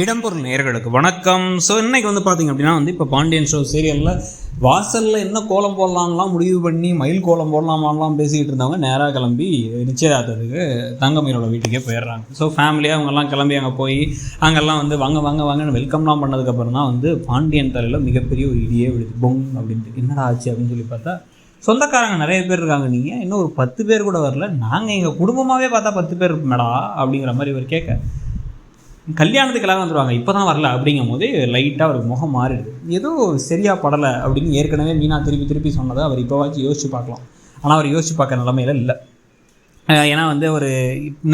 இடம்பொருள் நேயர்களுக்கு வணக்கம். ஸோ இன்னைக்கு பார்த்தீங்க அப்படின்னா இப்போ பாண்டியன் ஷோ சீரியலில் வாசலில் என்ன கோலம் போடலாம்லாம் முடிவு பண்ணி மயில் கோலம் போடலாமான்லாம் பேசிக்கிட்டு இருந்தவங்க நேராக கிளம்பி நிச்சயதார்த்தத்துக்கு தங்கமயிலோட வீட்டுக்கே போயிடுறாங்க. ஸோ ஃபேமிலியாக அவங்கெல்லாம் கிளம்பி அங்கே போய் அங்கெல்லாம் வாங்க வாங்க வாங்கன்னு வெல்கம்லாம் பண்ணதுக்கப்புறம் தான் பாண்டியன் தலையில் மிகப்பெரிய ஒரு இடியே விடுது. பொங் அப்படின்ட்டு என்னடா ஆச்சு அப்படின்னு சொல்லி பார்த்தா, சொந்தக்காரங்க நிறைய பேர் இருக்காங்க, நீங்கள் இன்னும் ஒரு 10 பேர் கூட வரல, நாங்கள் எங்கள் குடும்பமாகவே பார்த்தா 10 பேர் இருப்போமேடா அப்படிங்கிற மாதிரி இவர் கேட்க, கல்யாணத்துக்கு எல்லாம் வந்துடுவாங்க இப்போ தான் வரல அப்படிங்கும் போது லைட்டாக அவருக்கு முகம் மாறிடுது. ஏதோ சரியாக படலை அப்படின்னு ஏற்கனவே மீனா திருப்பி சொன்னதை அவர் இப்போவாச்சும் யோசிச்சு பார்க்கலாம். ஆனால் அவர் யோசிச்சு பார்க்க நிலைமையில இல்லை. ஏன்னா ஒரு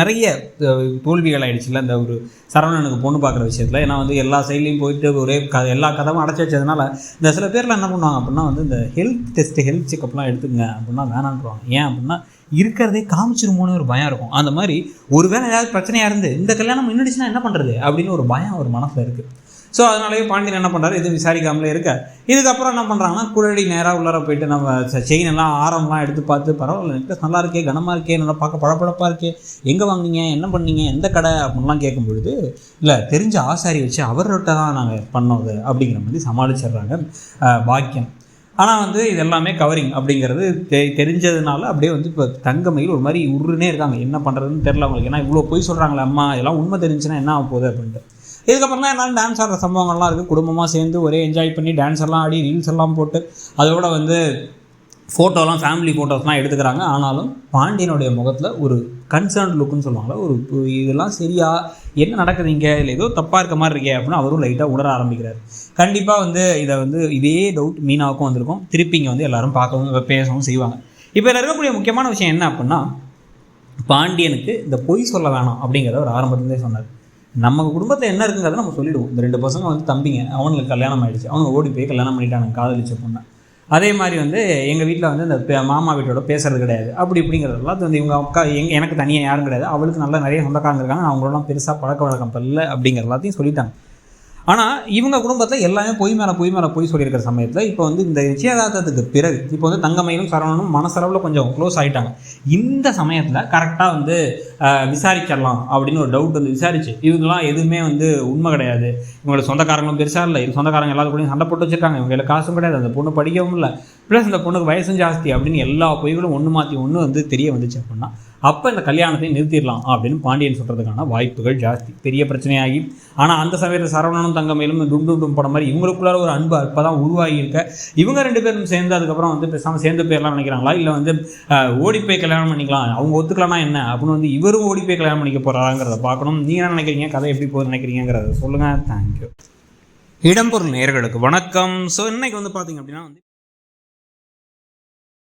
நிறைய தோல்விகள் ஆகிடுச்சுல இந்த ஒரு சரவணனுக்கு பொண்ணு பார்க்குற விஷயத்தில். ஏன்னா எல்லா சைட்லேயும் போயிட்டு ஒரே எல்லா கதவும் அடைச்சி வச்சதுனால இந்த சில பேர்லாம் என்ன பண்ணுவாங்க அப்படின்னா இந்த ஹெல்த் டெஸ்ட்டு ஹெல்த் செக்கப்லாம் எடுத்துங்க அப்படின்னா வேணான்றாங்க. ஏன் அப்படின்னா இருக்கிறதே காமிச்சிருமோன்னு ஒரு பயம் இருக்கும். அந்த மாதிரி ஒரு வேளை ஏதாவது பிரச்சனையாக இருந்து இந்த கல்யாணம் நின்றுடுச்சுன்னா என்ன பண்ணுறது அப்படின்னு ஒரு பயம் ஒரு மனசில் இருக்குது. ஸோ அதனாலேயே பாண்டியன் என்ன பண்ணுறாரு, எதுவும் விசாரிக்காமலே இருக்க. இதுக்கப்புறம் என்ன பண்ணுறாங்கன்னா குழடி நேராக உள்ளார போயிட்டு நம்ம செயின் எல்லாம் ஆரம்லாம் எடுத்து பார்த்து, பரவாயில்ல நெக்லஸ் நல்லா இருக்கே, கனமாக இருக்கே, நல்லா பார்க்க பழப்பழப்பாக இருக்கே, எங்கே வாங்கினீங்க, என்ன பண்ணீங்க, எந்த கடை அப்படின்லாம் கேட்கும் பொழுது, இல்லை தெரிஞ்ச ஆசாரி வச்சு அவர்கிட்ட தான் நாங்கள் பண்ணோது அப்படிங்கிற மாதிரி சமாளிச்சிடுறாங்க பாக்கியம். ஆனால் இது எல்லாமே கவரிங் அப்படிங்கிறது தெரிஞ்சதுனால அப்படியே இப்போ தங்கமயில் ஒரு மாதிரி உருன்னே இருக்காங்க. என்ன பண்ணுறதுன்னு தெரில அவங்களுக்கு. ஏன்னா இவ்வளோ பொய் சொல்கிறாங்களே அம்மா, இதெல்லாம் உண்மை தெரிஞ்சுன்னா என்ன ஆக போகுது அப்படின்ட்டு. இதுக்கப்புறம் தான் என்னால் டான்ஸ் ஆடுற சம்பவங்கள்லாம் இருக்குது. குடும்பமாக சேர்ந்து ஒரே என்ஜாய் பண்ணி டான்ஸ் எல்லாம் ஆடி ரீல்ஸ் எல்லாம் போட்டு அதோட ஃபோட்டோலாம் ஃபேமிலி ஃபோட்டோஸ்லாம் எடுத்துக்கிறாங்க. ஆனாலும் பாண்டியனுடைய முகத்தில் ஒரு கன்சர்ன் லுக்குன்னு சொல்லுவாங்களா, ஒரு இதெல்லாம் சரியா, என்ன நடக்குதுங்க, இல்லை ஏதோ தப்பாக இருக்க மாதிரி இருக்கே அப்படின்னு அவரும் லைட்டாக உணர ஆரம்பிக்கிறார். கண்டிப்பாக இதை இதே டவுட் மீனாவுக்கும் வந்திருக்கும். திருப்பி இங்கே எல்லாரும் பார்க்கவும் பேசவும் செய்வாங்க. இப்போ இதில் இருக்கக்கூடிய முக்கியமான விஷயம் என்ன அப்படின்னா, பாண்டியனுக்கு இந்த பொய் சொல்ல வேணாம் அப்படிங்கிறத ஒரு ஆரம்பத்துலேருந்தே சொன்னார். நம்ம குடும்பத்தில் என்ன இருக்குங்கிறத நம்ம சொல்லிவிடுவோம். இந்த 2 பசங்க தம்பிங்க, அவங்களுக்கு கல்யாணம் ஆகிடுச்சு, அவங்க ஓடி போய் கல்யாணம் பண்ணிட்டாங்க காதலிச்ச பொண்ணை. அதே மாதிரி எங்கள் வீட்டில் இந்த மாமா வீட்டோட பேசுறது கிடையாது அப்படி இப்படிங்கிறதெல்லாம் இவங்க அக்கா எனக்கு தனியாக யாரும் கிடையாது, அவளுக்கு நல்லா நிறைய சொந்தக்காரங்க இருக்காங்க, அவங்களோட பெருசாக பழக்க வழக்கம் இல்லை அப்படிங்கிற எல்லாத்தையும் சொல்லிட்டாங்க. ஆனால் இவங்க குடும்பத்தில் எல்லாமே பொய் மேலே பொய் சொல்லியிருக்கிற சமயத்தில் இப்போ இந்த நிச்சயதார்த்தத்துக்கு பிறகு இப்போ தங்கமயிலும் சரவணனும் மனசளவில் கொஞ்சம் க்ளோஸ் ஆகிட்டாங்க. இந்த சமயத்தில் கரெக்டாக விசாரிச்சிடலாம் அப்படின்னு ஒரு டவுட் விசாரிச்சு, இவங்கெல்லாம் எதுவுமே உண்மை கிடையாது, இவங்களோட சொந்தக்காரங்களும் பெருசாக இல்லை, சொந்தக்காரங்க எல்லாரும் கூட சண்டை போட்டு வச்சுருக்காங்க, இவங்களுக்கு காசும் கிடையாது, அந்த பொண்ணு படிக்கவும் இல்லை, ப்ளஸ் இந்த பொண்ணுக்கு வயசும் ஜாஸ்தி அப்படின்னு எல்லா பொய்களும் ஒன்று மாற்றி ஒன்று தெரிய வந்துச்சு அப்படின்னா அப்போ இந்த கல்யாணத்தை நிறுத்திடலாம் அப்படின்னு பாண்டியன் சொல்கிறதுக்கான வாய்ப்புகள் ஜாஸ்தி. பெரிய பிரச்சனையாகி ஆனால் அந்த சமயத்தில் சரவணனும் தங்கமயிலும் டும் படம் மாதிரி இவங்களுக்குள்ளார ஒரு அன்பு அப்போ தான் உருவாகியிருக்க. இவங்க 2 பேரும் சேர்ந்து அதுக்கப்புறம் பேசாமல் சேர்ந்து போயிடலாம் நினைக்கிறாங்களா, இல்லை ஓடி போய் கல்யாணம் பண்ணிக்கலாம், அவங்க ஒத்துக்கலாம்னா என்ன அப்படின்னு இவரும் ஓடி போய் கல்யாணம் பண்ணிக்க போகிறாங்கிறத பார்க்கணும். நீங்கள் என்ன நினைக்கிறீங்க, கதை எப்படி போகுது நினைக்கிறீங்கிறத சொல்லுங்கள். தேங்க்யூ. இடம்பொருள் நேயர்களுக்கு வணக்கம். ஸோ இன்னைக்கு பார்த்தீங்க அப்படின்னா